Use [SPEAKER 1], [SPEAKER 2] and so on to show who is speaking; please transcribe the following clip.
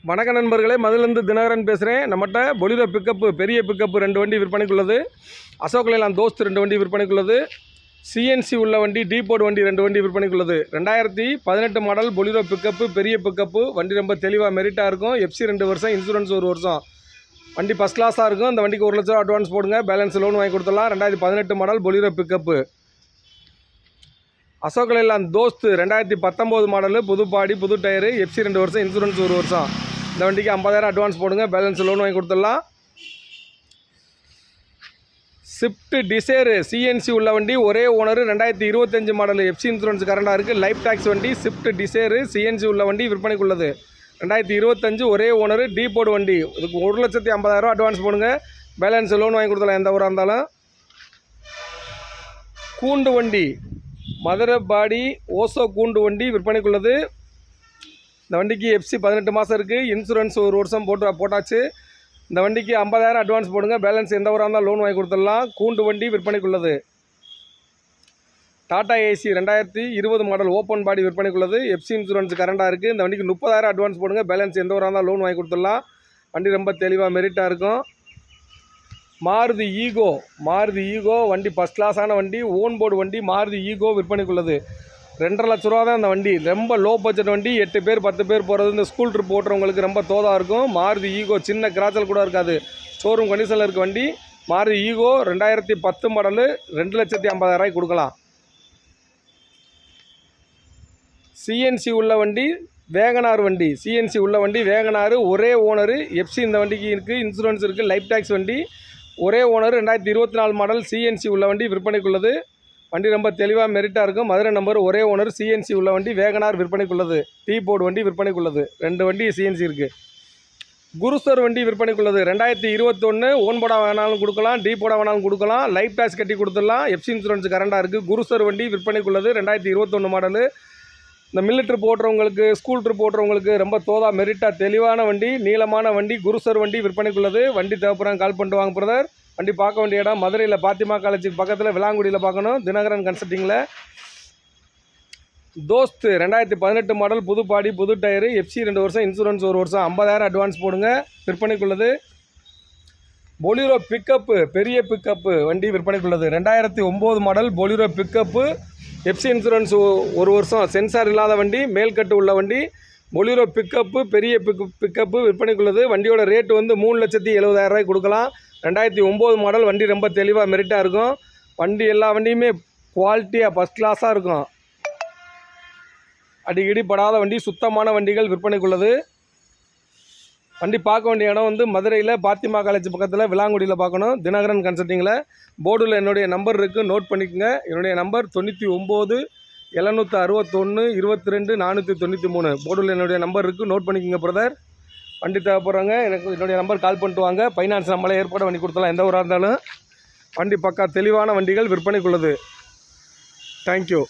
[SPEAKER 1] வணக்க நண்பர்களே, மதுலேருந்து தினகரன் பேசுகிறேன். நம்மகிட்ட பொலிரோ பிக்கப்பு பெரிய பிக்கப்பு 2 வண்டி விற்பனைக்குள்ளது. அசோக் லேலாண்ட் தோஸ்த் 2 வண்டி விற்பனைக்குள்ளது. சிஎன்சி உள்ள வண்டி, டீபோர்ட் வண்டி 2 வண்டி விற்பனைக்குள்ளது. 2018 மாடல் பொலிரோ பிக்கப்பு பெரிய பிக்கப்பு. வண்டி ரொம்ப தெளிவாக மெரிட்டாக இருக்கும். எஃப்சி 2 வருஷம், இன்சூரன்ஸ் 1 வருஷம். வண்டி ஃபஸ்ட் கிளாஸாக இருக்கும். இந்த வண்டிக்கு 1 லட்சம் அட்வான்ஸ் போடுங்க, பேலன்ஸ் லோன் வாங்கி கொடுத்துடலாம். 2018 model Bolero pickup. Ashok Leyland Dost 2019 model, புது பாடி, புது டயரு, எஃப்சி 2 வருஷம், இன்சூரன்ஸ் 1 வருஷம். இந்த வண்டிக்கு 50,000 அட்வான்ஸ் போடுங்க, பேலன்ஸ் லோன் வாங்கி கொடுத்துடலாம். ஸ்விஃப்ட் டிசைர் சிஎன்சி உள்ள வண்டி, ஒரே ஓனர், 2025 மாடல், எஃப்சி இன்சூரன்ஸ் கரண்டாக இருக்குது. லைஃப் டேக்ஸ் வண்டி. ஸ்விஃப்ட் டிசைர் சிஎன்சி உள்ள வண்டி விற்பனைக்குள்ளது. 2025 ஒரே ஓனர், டீபோர்ட் வண்டி. இதுக்கு 1,50,000 அட்வான்ஸ் போடுங்க, பேலன்ஸ் லோன் வாங்கி கொடுத்துடலாம் எந்த ஊராக இருந்தாலும். கூண்டு வண்டி, மதுரை பாடி ஓசோ கூண்டு வண்டி விற்பனைக்குள்ளது. இந்த வண்டிக்கு எஃப்சி 18 மாதம் இருக்குது, இன்சூரன்ஸ் 1 வருஷம் போட்டாச்சு. இந்த வண்டிக்கு 50,000 அட்வான்ஸ் போடுங்க, பேலன்ஸ் எந்த ஊராக இருந்தாலும் லோன் வாங்கி கொடுத்துடலாம். கூண்டு வண்டி விற்பனைக்குள்ளது. Tata AC 2020 model open body விற்பனைக்குள்ளது. எஃப்சி இன்சூரன்ஸ் கரண்டாக இருக்குது. இந்த வண்டிக்கு 30,000 அட்வான்ஸ் போடுங்க, பேலன்ஸ் எந்த ஊராக இருந்தாலும் லோன் வாங்கி கொடுத்துடலாம். வண்டி ரொம்ப தெளிவாக மெரிட்டாக இருக்கும். மாருதி ஈகோ வண்டி ஃபஸ்ட் கிளாஸான வண்டி, ஓன் போர்டு வண்டி. மாருதி ஈகோ விற்பனைக்குள்ளது. 2.5 லட்ச ரூபா தான் இந்த வண்டி. ரொம்ப லோ பட்ஜெட் வண்டி. 8 பேர் 10 பேர் போகிறது, இந்த ஸ்கூல் ட்ரிப் ஓட்டுறவங்களுக்கு ரொம்ப தோதாக இருக்கும். மாருதி ஈகோ சின்ன கிராச்சல் கூட இருக்காது, ஷோரூம் கண்டிஷனில் இருக்க வண்டி. மாருதி ஈகோ 2010 மாடலு, 2,50,000 கொடுக்கலாம். சிஎன்சி உள்ள வண்டி வேகனார் வண்டி. சிஎன்சி உள்ள வண்டி வேகனார், ஒரே ஓனரு, எஃப்சி இந்த வண்டிக்கு இருக்குது, இன்சூரன்ஸ் இருக்குது. லைஃப் டேக்ஸ் வண்டி, ஒரே ஓனர், 2024 மாடல், சிஎன்சி உள்ள வண்டி விற்பனைக்குள்ளது. வண்டி ரொம்ப தெளிவாக மெரிட்டாக இருக்கும். மதுரை நம்பர், ஒரே ஓனர், சிஎன்சி உள்ள வண்டி வேகனார் விற்பனைக்குள்ளது. டீபோர்ட் வண்டி விற்பனைக்குள்ளது. 2 வண்டி சிஎன்சி இருக்குது. குருசர் வண்டி விற்பனைக்குள்ளது. 2021 ஓன் போடா வேணாலும் கொடுக்கலாம், டீபோடா வேணாலும் கொடுக்கலாம். லைஃப் டேக்ஸ் கட்டி கொடுத்துடலாம். எஃப்சி இன்சூரன்ஸ் கரண்டாக இருக்குது. குருசர் வண்டி விற்பனைக்குள்ளது. 2021 மாடலு. இந்த மில்லு ட்ரிப் ஓட்டுறவங்களுக்கு, ஸ்கூல் ட்ரிப் ஓட்டுறவங்களுக்கு ரொம்ப தோதா மெரிட்டாக தெளிவான வண்டி, நீளமான வண்டி. குருசர் வண்டி விற்பனைக்குள்ளது. வண்டி தேவைப்படுறாங்க, கால் பண்ணிட்டு வாங்க பிரதர். வண்டி பார்க்க வேண்டிய இடம் மதுரையில் பாத்திமா காலேஜுக்கு பக்கத்தில் விலாங்குடியில் பார்க்கணும், தினகரன் கன்சல்ட்டிங்கில். தோஸ்த் 2018 மாடல், புது பாடி, புது டயரு, எஃப்சி 2 வருஷம், இன்சூரன்ஸ் 1 வருஷம். 50,000 அட்வான்ஸ் போடுங்க, விற்பனைக்குள்ளது. பொலிரோ பிக்கப்பு பெரிய பிக்கப்பு வண்டி விற்பனைக்குள்ளது. 2009 model Bolero pickup, FC insurance 1 வருஷம், சென்சார் இல்லாத வண்டி, மேல்கட்டு உள்ள வண்டி. பொலிரோ பிக்கப்பு பெரிய பிக்கப்பு விற்பனைக்குள்ளது. வண்டியோட ரேட்டு வந்து 3,70,000 கொடுக்கலாம். 2009 மாடல் வண்டி ரொம்ப தெளிவாக மெரிட்டாக இருக்கும். வண்டி எல்லா வண்டியுமே குவாலிட்டியாக ஃபஸ்ட் கிளாஸாக இருக்கும். அடிக்கடி படாத வண்டி, சுத்தமான வண்டிகள் விற்பனைக்குள்ளது. வண்டி பார்க்க வேண்டிய இடம் வந்து மதுரையில் பாத்திமா காலேஜ் பக்கத்தில் விலாங்குடியில் பார்க்கணும், தினகரன் கன்சல்ட்டிங்கில். போர்டில் என்னுடைய நம்பர் இருக்குது, நோட் பண்ணிக்கோங்க. என்னுடைய நம்பர் 99 761 22 493. போர்டில் என்னுடைய நம்பர் இருக்குது, நோட் பண்ணிக்கோங்க பிரதர். வண்டி தேவைப்படுறாங்க, எனக்கு என்னுடைய நம்பர் கால் பண்ணிட்டு வாங்க. ஃபைனான்ஸ் நம்மளே ஏற்பாடு பண்ணி கொடுத்தலாம் எந்த ஊராக இருந்தாலும். வண்டி பக்கா தெளிவான வண்டிகள் விற்பனைக்குள்ளது. தேங்க்யூ.